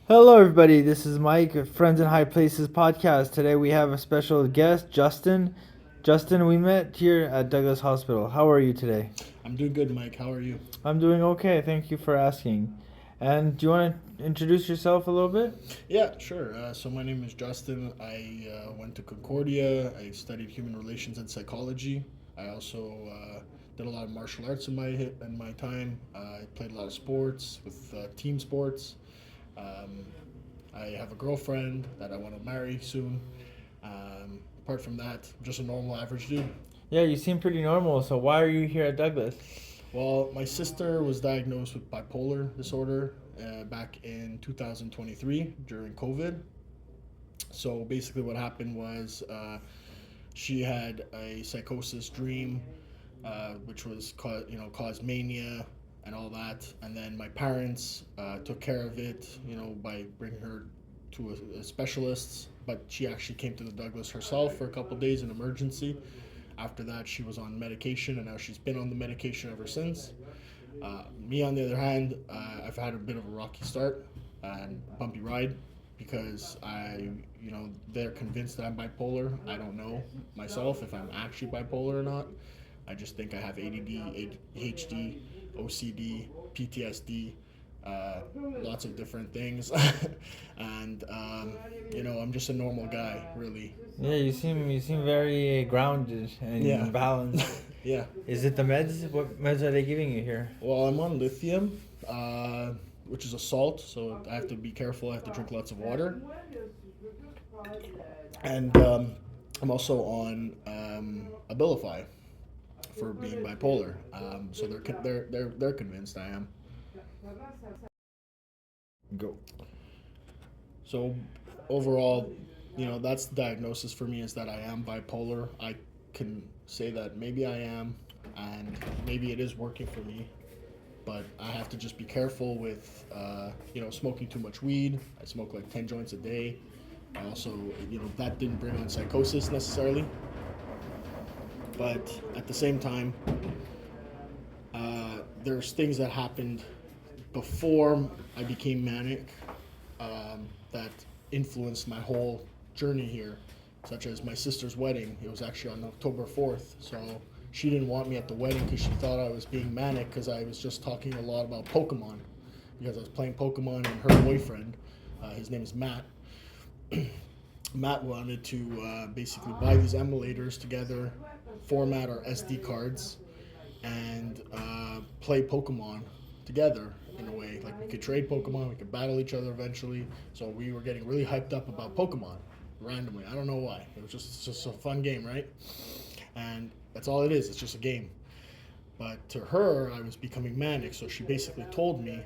Hello, everybody. This is Mike of Friends in High Places podcast. Today we have a special guest, Justin. Justin, we met here at Douglas Hospital. How are you today? I'm doing good, Mike. How are you? I'm doing okay. Thank you for asking. And do you want to introduce yourself a little bit? Yeah, sure. So my name is Justin. I went to Concordia. I studied human relations and psychology. I also did a lot of martial arts in my time. I played a lot of sports with team sports. Um, I have a girlfriend that I want to marry soon. Apart from that, I'm just a normal average dude. Yeah, you seem pretty normal. So why are you here at Douglas? Well, my sister was diagnosed with bipolar disorder back in 2023 during COVID. So basically, what happened was she had a psychosis dream, which was caused mania and all that. And then my parents took care of it, by bringing her to a specialist. But she actually came to the Douglas herself for a couple of days in emergency. After that, she was on medication, and now she's been on the medication ever since. Me, on the other hand, I've had a bit of a rocky start and bumpy ride because they're convinced that I'm bipolar. I don't know myself if I'm actually bipolar or not. I just think I have ADD, ADHD, OCD, PTSD, lots of different things, and I'm just a normal guy, really. Yeah, you seem very grounded Yeah, and balanced. yeah. Is it the meds? What meds are they giving you here? Well, I'm on lithium, which is a salt, so I have to be careful. I have to drink lots of water, and I'm also on Abilify for being bipolar. So they're convinced I am. Go. So overall, that's the diagnosis for me, is that I am bipolar. I can say that maybe I am, and maybe it is working for me, but I have to just be careful with, smoking too much weed. I smoke like 10 joints a day. I also, that didn't bring on psychosis necessarily, but at the same time, there's things that happened before I became manic, that influenced my whole journey here, such as my sister's wedding. It was actually on October 4th, so she didn't want me at the wedding because she thought I was being manic because I was just talking a lot about Pokemon, because I was playing Pokemon, and her boyfriend, his name is Matt. Matt wanted to basically buy these emulators together, format our SD cards, and play Pokemon together in a way. Like, we could trade Pokemon, we could battle each other eventually. So we were getting really hyped up about Pokemon randomly. I don't know why. It's just a fun game, right? And that's all it is. It's just a game. But to her, I was becoming manic. So she basically told me,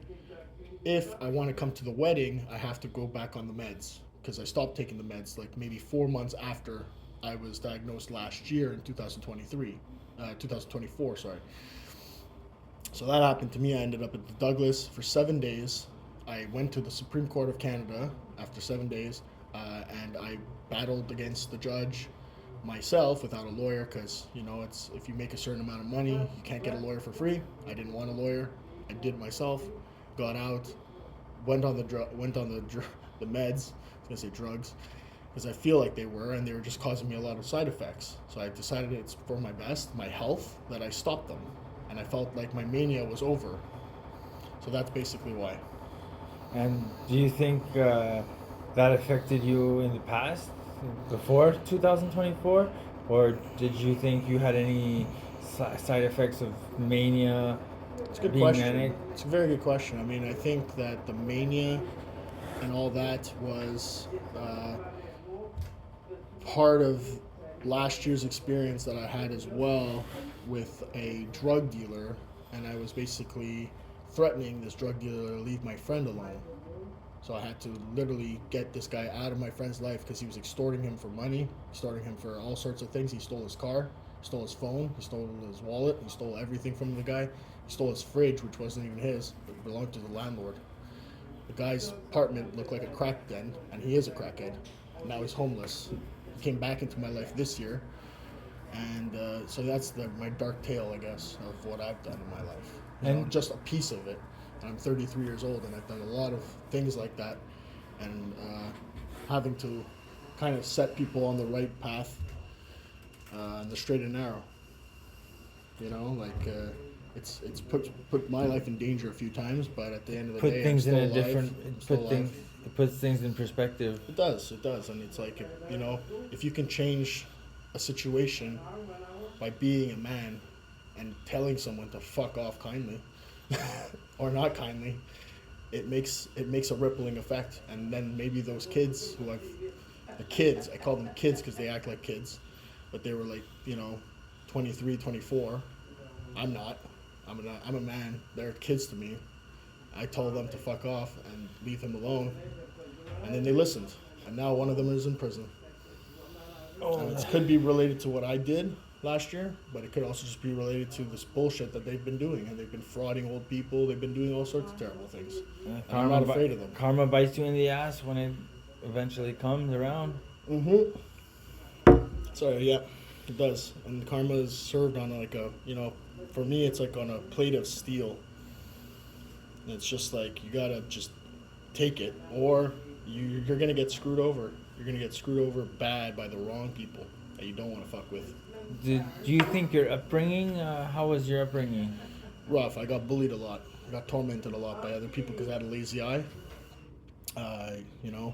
if I want to come to the wedding, I have to go back on the meds, because I stopped taking the meds like maybe 4 months after I was diagnosed last year in 2024, sorry. So that happened to me. I ended up at the Douglas for 7 days. I went to the Supreme Court of Canada after 7 days, and I battled against the judge myself without a lawyer, because it's, if you make a certain amount of money, you can't get a lawyer for free. I didn't want a lawyer. I did it myself. Got out. Went on the meds. I was gonna say drugs, because I feel like they were just causing me a lot of side effects. So I decided it's for my best, my health, that I stopped them, and I felt like my mania was over. So that's basically why. And do you think that affected you in the past, before 2024? Or did you think you had any side effects of mania, It's a good being manic? question. It's a very good question. I mean, I think that the mania and all that was part of last year's experience that I had as well with a drug dealer, and I was basically threatening this drug dealer to leave my friend alone. So I had to literally get this guy out of my friend's life because he was extorting him for money, extorting him for all sorts of things. He stole his car, he stole his phone, he stole his wallet, he stole everything from the guy. He stole his fridge, which wasn't even his, it belonged to the landlord. The guy's apartment looked like a crack den, and he is a crackhead. Now he's homeless. He came back into my life this year, and so that's my dark tale, I guess, of what I've done in my life. And Just a piece of it. And I'm 33 years old, and I've done a lot of things like that. and having to kind of set people on the right path, and the straight and narrow. You know, like it's put my life in danger a few times, but at the end of the Put day, things I'm in still a alive. different. I'm still alive. It puts things in perspective. It does, and it's like, you know, if you can change a situation by being a man and telling someone to fuck off kindly or not kindly, it makes a rippling effect, and then maybe those kids who the kids, I call them kids because they act like kids, but they were like, you know, 23, 24. I'm not. I'm a man. They're kids to me. I told them to fuck off and leave him alone, and then they listened. And now one of them is in prison. And it could be related to what I did last year, but it could also just be related to this bullshit that they've been doing. And they've been frauding old people. They've been doing all sorts of terrible things. And I'm not afraid of them. Karma bites you in the ass when it eventually comes around. So yeah, it does. And karma is served on like a, you know, for me it's like on a plate of steel. And it's just like you gotta just take it, or you're gonna get screwed over. You're gonna get screwed over bad by the wrong people that you don't want to fuck with. Do you think your upbringing? How was your upbringing? Rough. I got bullied a lot. I got tormented a lot by other people because I had a lazy eye. You know,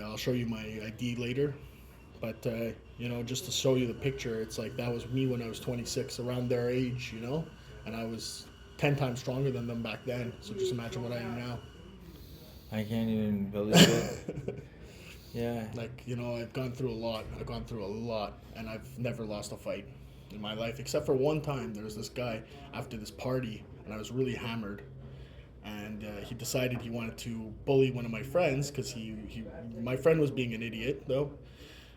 I'll show you my ID later. But, you know, just to show you the picture, it's like that was me when I was 26, around their age, you know? And I was 10 times stronger than them back then. So just imagine what I am now. I can't even believe it. Yeah. Like, you know, I've gone through a lot. And I've never lost a fight in my life. Except for one time, there was this guy after this party, and I was really hammered. And he decided he wanted to bully one of my friends because my friend was being an idiot, though.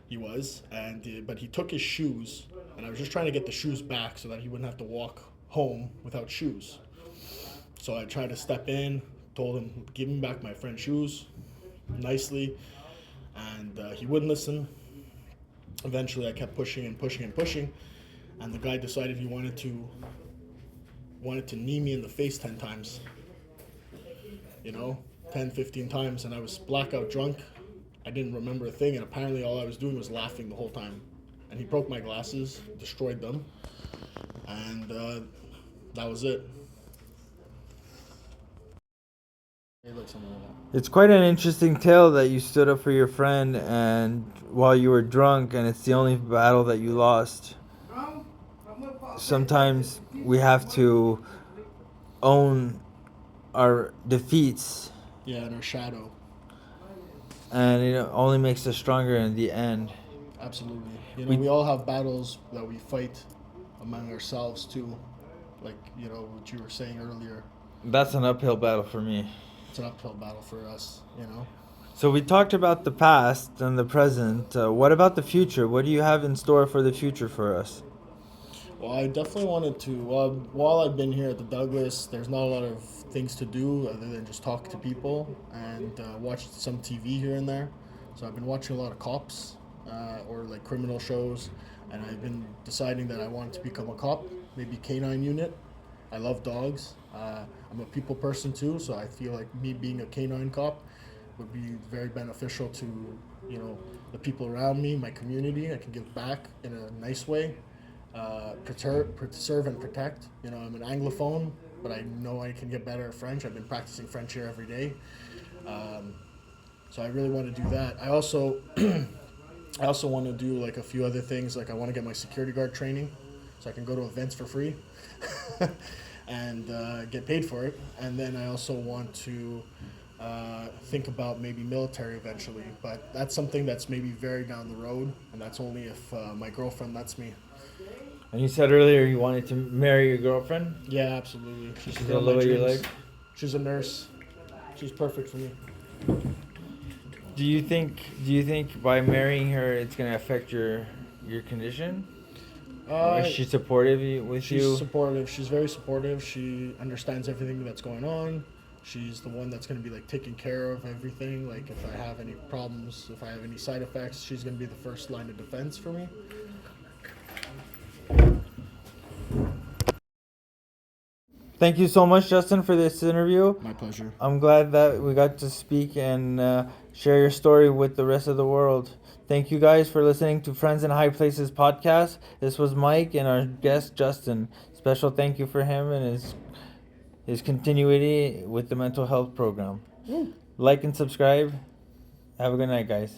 He was, but he took his shoes, and I was just trying to get the shoes back so that he wouldn't have to walk home without shoes. So I tried to step in, told him, give me back my friend's shoes, nicely, and he wouldn't listen. Eventually, I kept pushing, and the guy decided he wanted to knee me in the face 10 times. You know, 10, 15 times, and I was blackout drunk. I didn't remember a thing, and apparently all I was doing was laughing the whole time. And he broke my glasses, destroyed them, and that was it. It's quite an interesting tale that you stood up for your friend and while you were drunk, and it's the only battle that you lost. Sometimes we have to own our defeats. Yeah, and our shadow. And it only makes us stronger in the end. Absolutely. You know, we all have battles that we fight among ourselves too. Like, you know, what you were saying earlier. That's an uphill battle for me. It's an uphill battle for us, you know. So we talked about the past and the present. What about the future? What do you have in store for the future for us? Well, I definitely wanted to, while I've been here at the Douglas, there's not a lot of things to do other than just talk to people and watch some TV here and there. So I've been watching a lot of cops or like criminal shows, and I've been deciding that I wanted to become a cop, maybe canine unit. I love dogs. I'm a people person too, so I feel like me being a canine cop would be very beneficial to, you know, the people around me, my community. I can give back in a nice way. Serve and protect. You know, I'm an Anglophone, but I know I can get better at French. I've been practicing French here every day. So I really want to do that. I also want to do like a few other things. Like I want to get my security guard training so I can go to events for free and get paid for it. And then I also want to think about maybe military eventually, but that's something that's maybe very down the road, and that's only if my girlfriend lets me. And you said earlier you wanted to marry your girlfriend? Yeah, absolutely. She's the love of your life? She's a nurse. She's perfect for me. Do you think by marrying her it's gonna affect your condition? Is she supportive with you? She's supportive. She's very supportive. She understands everything that's going on. She's the one that's going to be like taking care of everything. Like if I have any problems, if I have any side effects, she's going to be the first line of defense for me. thank you so much, Justin, for this interview. My pleasure. I'm glad that we got to speak and share your story with the rest of the world. Thank you guys for listening to Friends in High Places podcast. This was Mike and our guest, Justin. Special thank you for him and his continuity with the mental health program. Like and subscribe. Have a good night, guys.